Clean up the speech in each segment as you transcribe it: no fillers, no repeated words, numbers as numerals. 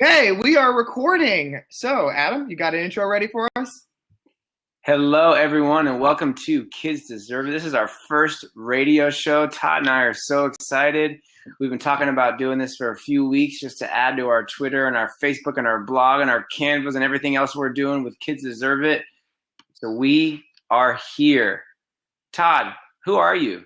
Okay, we are recording. So, Adam, you got an intro ready for us? Hello, everyone, and welcome to Kids Deserve It. This is our first radio show. Todd and I are so excited. We've been talking about doing this for a few weeks just to add to our Twitter and our Facebook and our blog and our Canvas and everything else we're doing with Kids Deserve It. So we are here. Todd, who are you?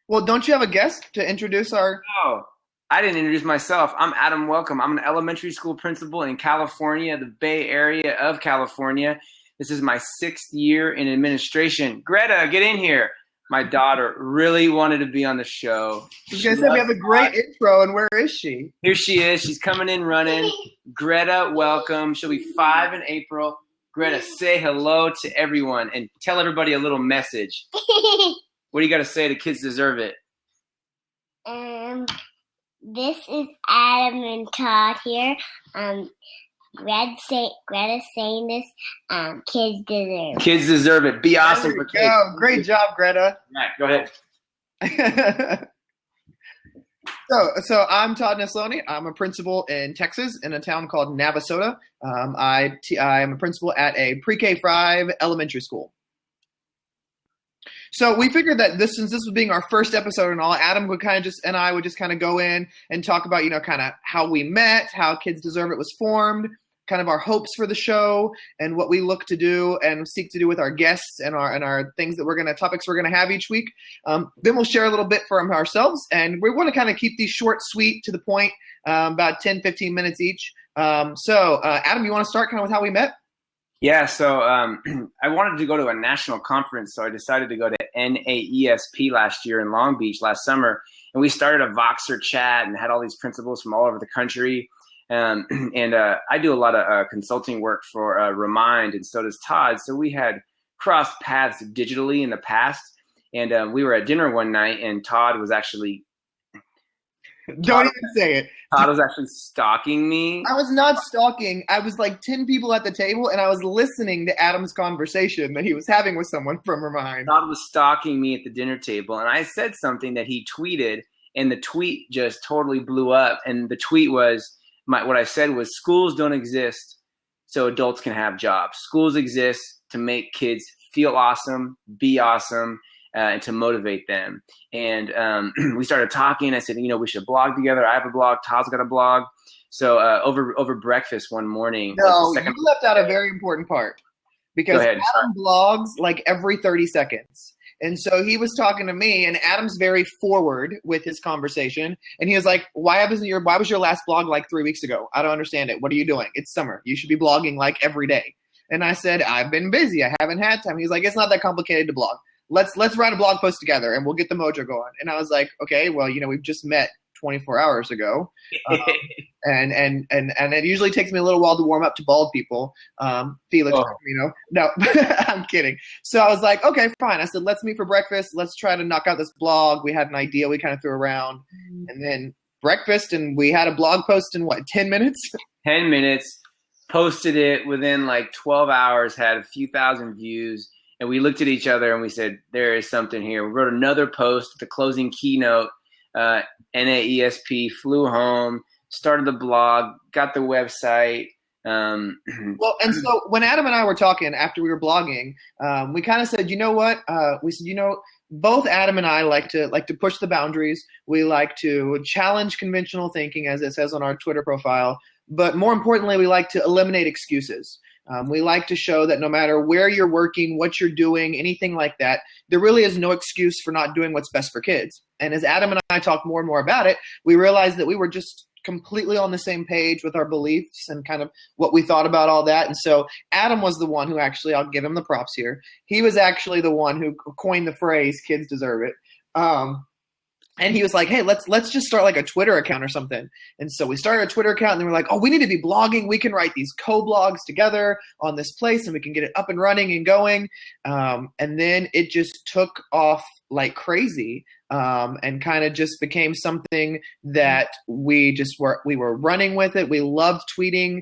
Well, don't you have a guest to introduce our... Oh, I didn't introduce myself. I'm Adam Welcome. I'm an elementary school principal in California, the Bay Area of California. This is my 6th year in administration. Greta, get in here. My daughter really wanted to be on the show. I was going to say, we have a great intro, and where is she? Here she is. She's coming in running. Greta, welcome. She'll be 5 in April. Greta, say hello to everyone and tell everybody a little message. What do you got to say to Kids Deserve It? This is Adam and Todd here. Greta's saying this. Kids deserve it. Kids deserve it. Be awesome for kids. Great job, Greta. All right, go ahead. So I'm Todd Nesloni. I'm a principal in Texas in a town called Navasota. I'm a principal at a pre-K-5 elementary school. So we figured that since this was being our first episode and all, Adam would I would just go in and talk about, kind of how we met, how Kids Deserve It was formed, kind of our hopes for the show, and what we look to do and seek to do with our guests and our things that topics we're gonna have each week. Then we'll share a little bit from ourselves, and we want to kind of keep these short, sweet, to the point, about 10, 15 minutes each. So Adam, you want to start kind of with how we met? Yeah, so I wanted to go to a national conference, so I decided to go to NAESP last year in Long Beach last summer, and we started a Voxer chat and had all these principals from all over the country. And I do a lot of consulting work for Remind, and so does Todd. So we had crossed paths digitally in the past, and we were at dinner one night, and Todd was actually Don't even say it. Todd was actually stalking me. I was not stalking. I was like 10 people at the table, and I was listening to Adam's conversation that he was having with someone from Remind. Todd was stalking me at the dinner table, and I said something that he tweeted, and the tweet just totally blew up. And the tweet was, what I said was, schools don't exist so adults can have jobs. Schools exist to make kids feel awesome, be awesome, and to motivate them. And we started talking. I said, we should blog together. I have a blog. Todd's got a blog. So over breakfast one morning. No, you left out a very important part. Because Adam blogs like every 30 seconds. And so he was talking to me, and Adam's very forward with his conversation. And he was like, why was your last blog like 3 weeks ago? I don't understand it. What are you doing? It's summer. You should be blogging like every day. And I said, I've been busy. I haven't had time. He's like, it's not that complicated to blog. Let's write a blog post together and we'll get the mojo going. And I was like, okay, well, we've just met 24 hours ago. And it usually takes me a little while to warm up to bald people. Felix, no, I'm kidding. So I was like, okay, fine. I said, let's meet for breakfast. Let's try to knock out this blog. We had an idea we kind of threw around, and then breakfast, and we had a blog post in 10 minutes? 10 minutes, posted it within like 12 hours, had a few thousand views. And we looked at each other and we said, there is something here. We wrote another post, the closing keynote, NAESP, flew home, started the blog, got the website. Well, and so when Adam and I were talking after we were blogging, we kind of said, you know what? We said, both Adam and I like to push the boundaries. We like to challenge conventional thinking, as it says on our Twitter profile. But more importantly, we like to eliminate excuses. We like to show that no matter where you're working, what you're doing, anything like that, there really is no excuse for not doing what's best for kids. And as Adam and I talked more and more about it, we realized that we were just completely on the same page with our beliefs and kind of what we thought about all that. And so Adam was the one who actually, I'll give him the props here, he was actually the one who coined the phrase, kids deserve it. And he was like, hey, let's just start like a Twitter account or something. And so we started a Twitter account, and then we're like, oh, we need to be blogging. We can write these co-blogs together on this place, and we can get it up and running and going. And then it just took off like crazy, and kind of just became something that we were running with it. We loved tweeting.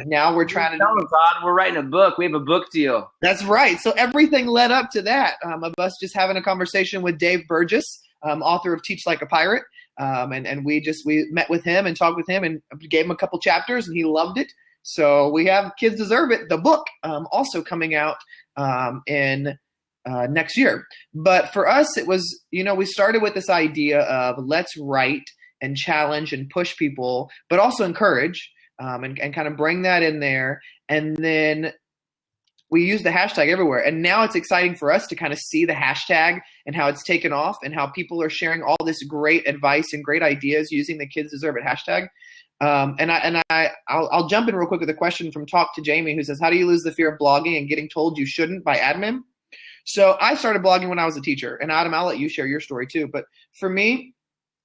Now we're trying to tell them, God, we're writing a book. We have a book deal. That's right. So everything led up to that, of us just having a conversation with Dave Burgess, author of Teach Like a Pirate. And we met with him and talked with him and gave him a couple chapters, and he loved it. So we have Kids Deserve It, the book, also coming out in next year. But for us, it was, we started with this idea of let's write and challenge and push people, but also encourage, and kind of bring that in there. And then we use the hashtag everywhere. And now it's exciting for us to kind of see the hashtag and how it's taken off and how people are sharing all this great advice and great ideas using the Kids Deserve It hashtag. I'll jump in real quick with a question from Talk to Jamie, who says, how do you lose the fear of blogging and getting told you shouldn't by admin? So I started blogging when I was a teacher. And Adam, I'll let you share your story too. But for me,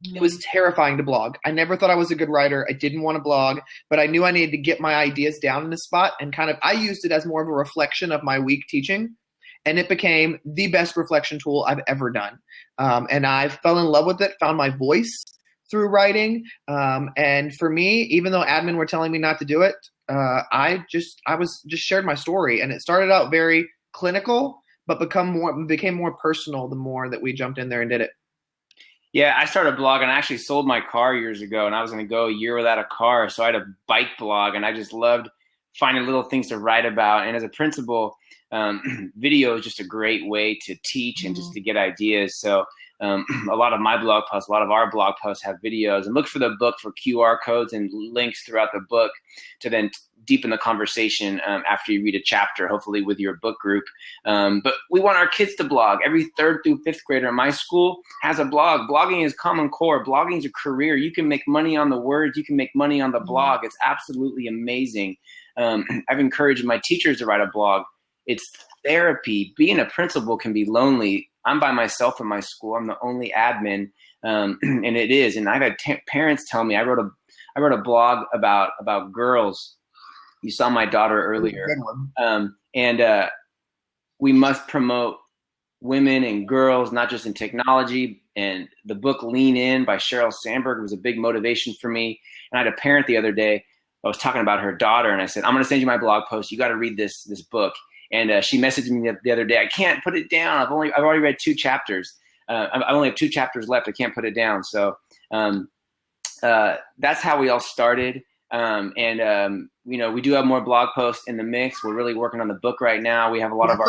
it was terrifying to blog. I never thought I was a good writer. I didn't want to blog, but I knew I needed to get my ideas down in the spot, and I used it as more of a reflection of my week teaching, and it became the best reflection tool I've ever done. And I fell in love with it, found my voice through writing. And for me, even though admin were telling me not to do it, I was shared my story, and it started out very clinical, but became more personal the more that we jumped in there and did it. Yeah, I started a blog, and I actually sold my car years ago, and I was going to go a year without a car. So I had a bike blog, and I just loved finding little things to write about. And as a principal, video is just a great way to teach and just to get ideas. So a lot of my blog posts, a lot of our blog posts have videos, and look for the book for QR codes and links throughout the book to then deepen the conversation after you read a chapter, hopefully with your book group. But we want our kids to blog. Every 3rd through 5th grader in my school has a blog. Blogging is Common Core. Blogging is a career. You can make money on the words. You can make money on the blog. It's absolutely amazing. I've encouraged my teachers to write a blog. It's therapy. Being a principal can be lonely. I'm by myself in my school. I'm the only admin, and it is. And I've had parents tell me, I wrote a blog about girls. You saw my daughter earlier. And we must promote women and girls, not just in technology. And the book Lean In by Sheryl Sandberg was a big motivation for me. And I had a parent the other day, I was talking about her daughter, and I said, I'm going to send you my blog post. You got to read this book. And she messaged me the other day, I can't put it down. I've already read 2 chapters. I only have 2 chapters left. I can't put it down. So that's how we all started. We do have more blog posts in the mix. We're really working on the book right now. We have a lot of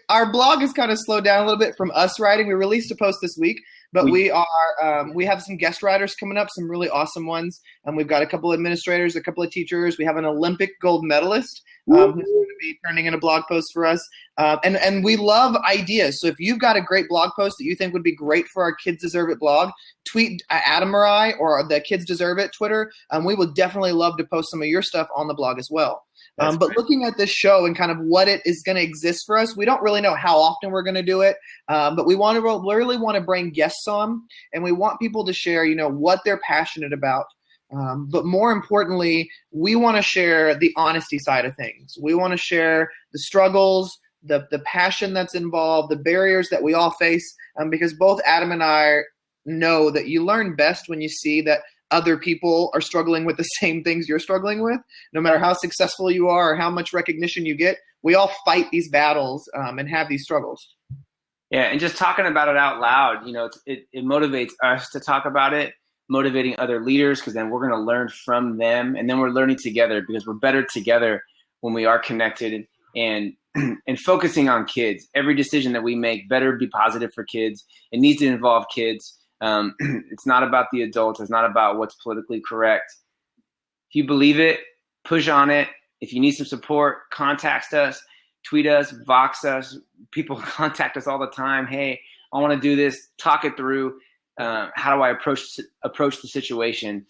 our blog is kind of slowed down a little bit from us writing. We released a post this week, but we have some guest writers coming up, some really awesome ones. And we've got a couple of administrators, a couple of teachers. We have an Olympic gold medalist who's going to be turning in a blog post for us. And we love ideas. So if you've got a great blog post that you think would be great for our Kids Deserve It blog, tweet Adam or I, or the Kids Deserve It Twitter. We would definitely love to post some of your stuff on the blog as well. But looking at this show and kind of what it is going to exist for us, we don't really know how often we're going to do it. But we really want to bring guests on, and we want people to share, what they're passionate about. But more importantly, we want to share the honesty side of things. We want to share the struggles, the passion that's involved, the barriers that we all face, because both Adam and I know that you learn best when you see that other people are struggling with the same things you're struggling with. No matter how successful you are or how much recognition you get, we all fight these battles and have these struggles. Yeah, and just talking about it out loud, it motivates us to talk about it, motivating other leaders, because then we're going to learn from them, and then we're learning together, because we're better together when we are connected and focusing on kids. Every decision that we make better be positive for kids. It needs to involve kids. It's not about the adults. It's not about what's politically correct. If you believe it, push on it. If you need some support, contact us, tweet us, Vox us. People contact us all the time. Hey, I want to do this. Talk it through. How do I approach the situation?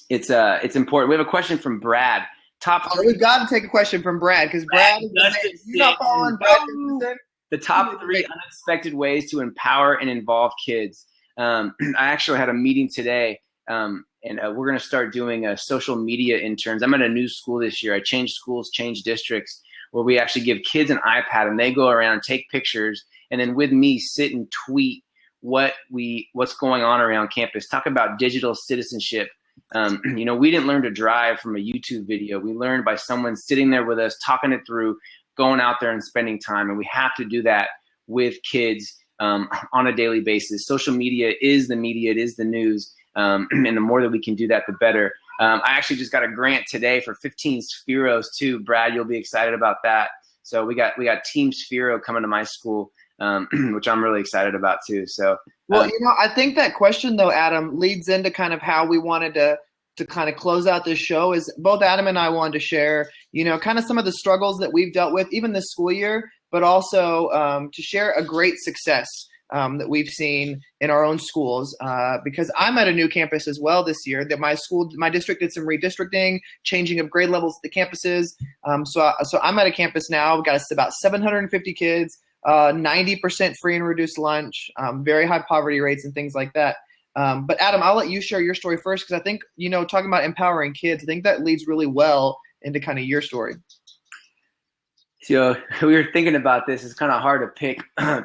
It's important. We have a question from Brad. We've got to take a question from Brad, because Brad is not following Brad. The top 3 unexpected ways to empower and involve kids. I actually had a meeting today, and we're going to start doing social media interns. I'm at a new school this year. I changed schools, changed districts, where we actually give kids an iPad, and they go around and take pictures, and then with me sit and tweet what's going on around campus. Talk about digital citizenship. We didn't learn to drive from a YouTube video. We learned by someone sitting there with us, talking it through, going out there and spending time. And we have to do that with kids. on a daily basis. Social media is the media, it is the news. And the more that we can do that, the better. I actually just got a grant today for 15 Spheros too. Brad, you'll be excited about that. So we got Team Sphero coming to my school, which I'm really excited about too. So, well, I think that question though, Adam, leads into kind of how we wanted to kind of close out this show. Is both Adam and I wanted to share, kind of some of the struggles that we've dealt with even this school year, but also to share a great success that we've seen in our own schools, because I'm at a new campus as well this year. That my district did some redistricting, changing of grade levels at the campuses. So I'm at a campus now. We've got about 750 kids, 90% free and reduced lunch, very high poverty rates and things like that. But Adam, I'll let you share your story first, because I think, talking about empowering kids, I think that leads really well into kind of your story. So we were thinking about this. It's kind of hard to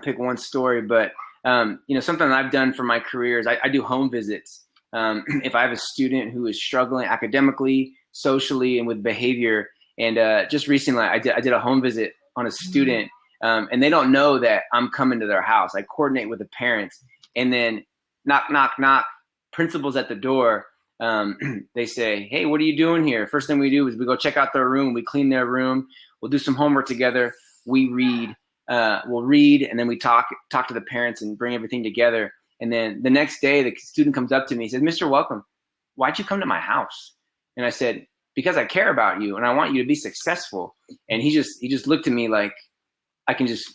pick one story, but something that I've done for my career is I do home visits. If I have a student who is struggling academically, socially, and with behavior, and just recently I did a home visit on a student, and they don't know that I'm coming to their house. I coordinate with the parents, and then knock, knock, knock, principal's at the door. They say, "Hey, what are you doing here?" First thing we do is we go check out their room. We clean their room. We'll do some homework together. We read. We'll read, and then we talk to the parents and bring everything together. And then the next day, the student comes up to me and says, "Mr. Welcome, why'd you come to my house?" And I said, "Because I care about you, and I want you to be successful." And he just looked at me like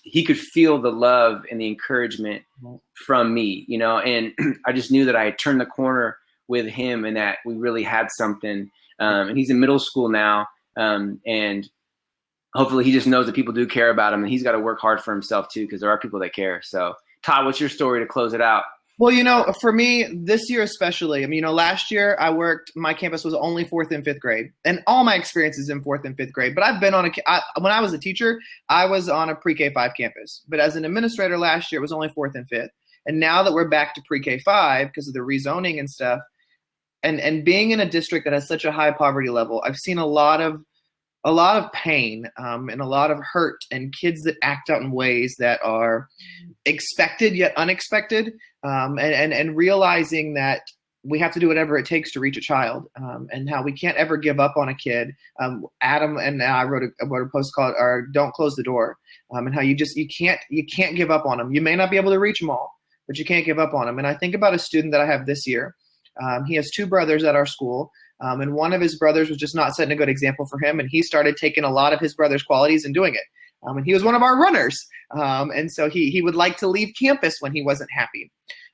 he could feel the love and the encouragement from me, and I just knew that I had turned the corner with him and that we really had something. And he's in middle school now, and hopefully he just knows that people do care about him, and he's got to work hard for himself too, because there are people that care. So Todd, what's your story to close it out? Well, for me, this year especially, last year my campus was only 4th and 5th grade, and all my experiences in 4th and 5th grade. But I've been when I was a teacher, I was on a pre-K-5 campus. But as an administrator last year, it was only 4th and 5th. And now that we're back to pre-K-5 because of the rezoning and stuff, and being in a district that has such a high poverty level, I've seen a lot of pain and a lot of hurt, and kids that act out in ways that are expected yet unexpected, and realizing that we have to do whatever it takes to reach a child, and how we can't ever give up on a kid. Adam and I wrote a post called "Don't Close the Door," and how you can't give up on them. You may not be able to reach them all, but you can't give up on them. And I think about a student that I have this year. He has 2 brothers at our school. And one of his brothers was just not setting a good example for him. And he started taking a lot of his brother's qualities and doing it. And he was one of our runners. And so he would like to leave campus when he wasn't happy.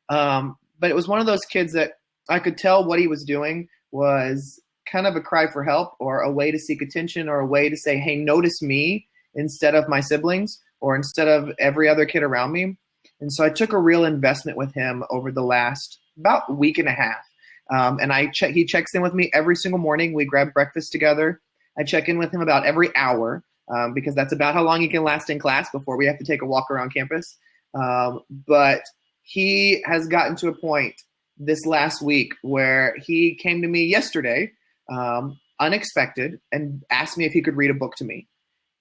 But it was one of those kids that I could tell what he was doing was kind of a cry for help, or a way to seek attention, or a way to say, "Hey, notice me instead of my siblings, or instead of every other kid around me." And so I took a real investment with him over the last about week and a half. And he checks in with me every single morning. We grab breakfast together. I check in with him about every hour, because that's about how long he can last in class before we have to take a walk around campus. But he has gotten to a point this last week where he came to me yesterday, unexpected, and asked me if he could read a book to me.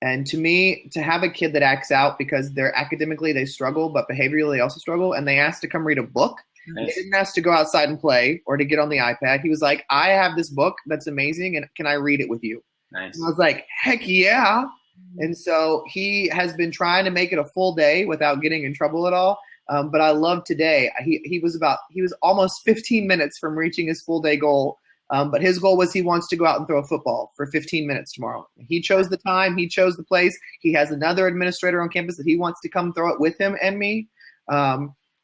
And to me, to have a kid that acts out because they're academically they struggle, but behaviorally they also struggle, and they ask to come read a book. Nice. He didn't ask to go outside and play or to get on the iPad. He was like, "I have this book that's amazing, and can I read it with you?" Nice. And I was like, "Heck yeah!" And so he has been trying to make it a full day without getting in trouble at all. But I love today. He was almost 15 minutes from reaching his full day goal. But his goal was he wants to go out and throw a football for 15 minutes tomorrow. He chose the time. He chose the place. He has another administrator on campus that he wants to come throw it with him and me.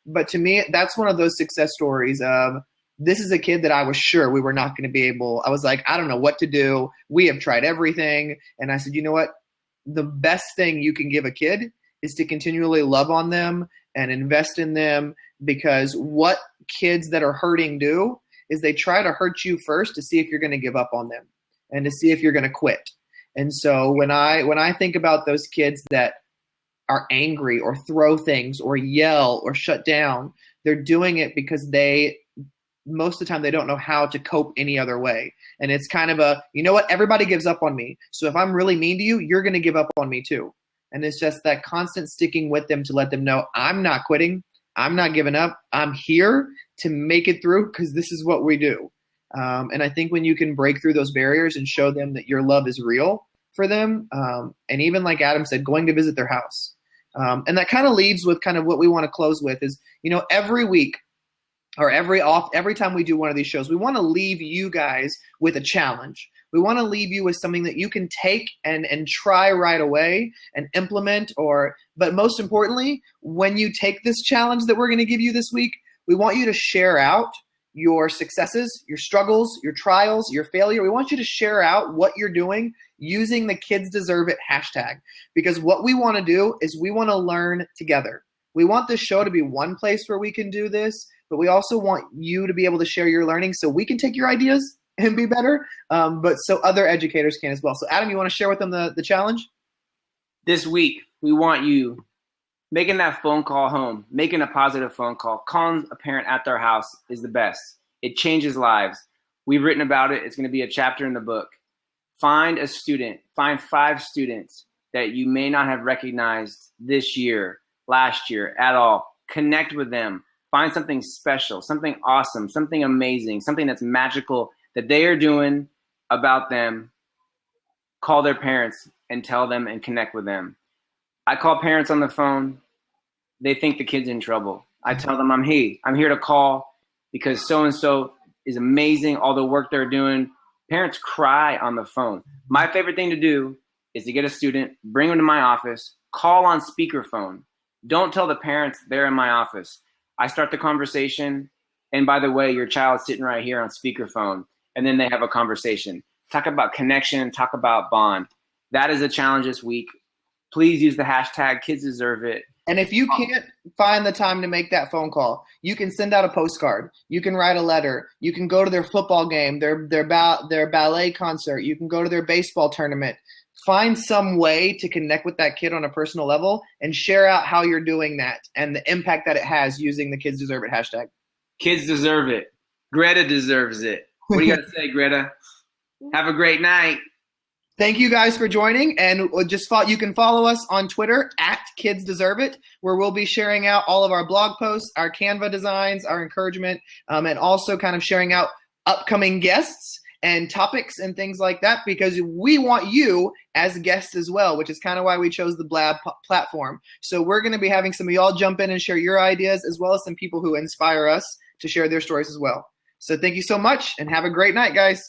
But to me, that's one of those success stories of, this is a kid that I was sure we were not going to be able. I was like, I don't know what to do. We have tried everything. And I said, you know what? The best thing you can give a kid is to continually love on them and invest in them, because what kids that are hurting do is they try to hurt you first to see if you're going to give up on them and to see if you're going to quit. And so when I think about those kids that are angry or throw things or yell or shut down, they're doing it because most of the time they don't know how to cope any other way. And it's kind of you know what, everybody gives up on me. So if I'm really mean to you, you're going to give up on me too. And it's just that constant sticking with them to let them know, I'm not quitting. I'm not giving up. I'm here to make it through because this is what we do. And I think when you can break through those barriers and show them that your love is real for them, and even like Adam said, going to visit their house. And that kind of leaves with kind of what we want to close with is, every week or every time we do one of these shows, we want to leave you guys with a challenge. We want to leave you with something that you can take and try right away and implement, but most importantly, when you take this challenge that we're going to give you this week, we want you to share out your successes, your struggles, your trials, your failure. We want you to share out what you're doing using the Kids Deserve It hashtag, because what we want to do is we want to learn together. We want this show to be one place where we can do this, but we also want you to be able to share your learning so we can take your ideas and be better, but so other educators can as well. So Adam, you want to share with them the challenge? This week, we want you making that phone call home, making a positive phone call, calling a parent at their house is the best. It changes lives. We've written about it. It's going to be a chapter in the book. Find a student, find 5 students that you may not have recognized this year, last year at all. Connect with them. Find something special, something awesome, something amazing, something that's magical that they are doing about them. Call their parents and tell them and connect with them. I call parents on the phone. They think the kid's in trouble. I tell them I'm here to call because so-and-so is amazing, all the work they're doing. Parents cry on the phone. My favorite thing to do is to get a student, bring them to my office, call on speakerphone. Don't tell the parents they're in my office. I start the conversation, and by the way, your child's sitting right here on speakerphone, and then they have a conversation. Talk about connection, talk about bond. That is a challenge this week. Please use the hashtag Kids Deserve It. And if you can't find the time to make that phone call, you can send out a postcard. You can write a letter. You can go to their football game, their ballet concert. You can go to their baseball tournament. Find some way to connect with that kid on a personal level and share out how you're doing that and the impact that it has using the Kids Deserve It hashtag. Kids deserve it. Greta deserves it. What do you got to say, Greta? Have a great night. Thank you guys for joining, and you can follow us on Twitter at Kids Deserve It, where we'll be sharing out all of our blog posts, our Canva designs, our encouragement, and also kind of sharing out upcoming guests and topics and things like that, because we want you as guests as well, which is kind of why we chose the Blab platform. So we're going to be having some of y'all jump in and share your ideas, as well as some people who inspire us to share their stories as well. So thank you so much, and have a great night, guys.